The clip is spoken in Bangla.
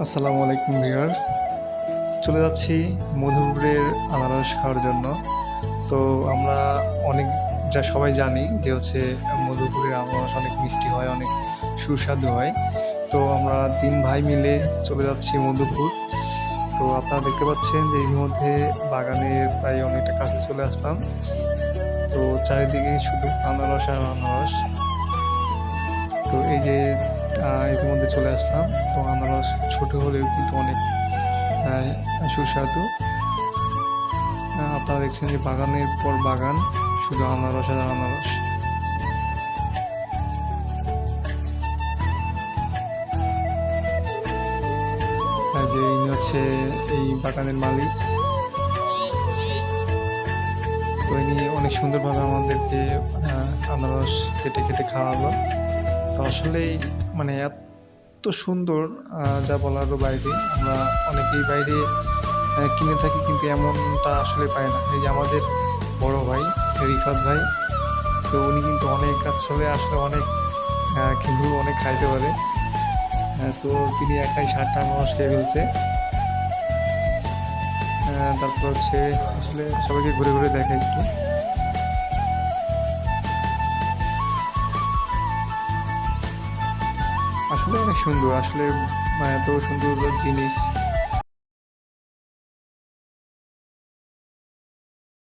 আসসালামু আলাইকুম ভিউয়ার্স, চলে যাচ্ছি মধুপুরের আনারস খাওয়ার জন্য। তো আমরা অনেক সবাই জানি যে হচ্ছে মধুপুরের আনারস অনেক মিষ্টি হয়, অনেক সুস্বাদু হয়। তো আমরা ৩ ভাই মিলে চলে যাচ্ছি মধুপুর। তো আপনারা দেখতে পাচ্ছেন যে এর মধ্যে বাগানের প্রায় অনেকটা কাছে চলে আসলাম। তো চারিদিকে শুধু আনারস আর আনারস। তো এই যে ইতিমধ্যে চলে আসলাম। তো আনারস ছোট হলেও কিন্তু অনেক সুস্বাদু। আপনারা দেখছেন যে বাগানের পর বাগান, শুধু আনারস আর আনারস। আর যে ইনি হচ্ছে এই বাগানের মালিক। তো ইনি অনেক সুন্দরভাবে আমাদেরকে আনারস কেটে কেটে খাওয়ালো। তো আসলেই মানে এত সুন্দর, যা বলারও বাইরে। আমরা অনেকেই বাইরে কিনে থাকি, কিন্তু এমনটা আসলে পাই না। এই যে আমাদের বড় ভাই রিফাত ভাই, তো উনি কিন্তু অনেক আসলে আসলে অনেক কিন্তু অনেক খাইতে পারে। তো তিনি একাই 60টা আনারস খেয়ে ফেলছে। তারপর হচ্ছে আসলে সবাইকে ঘুরে ঘুরে দেখে একটু। আসলে অনেক সুন্দর, আসলে এত সুন্দর জিনিস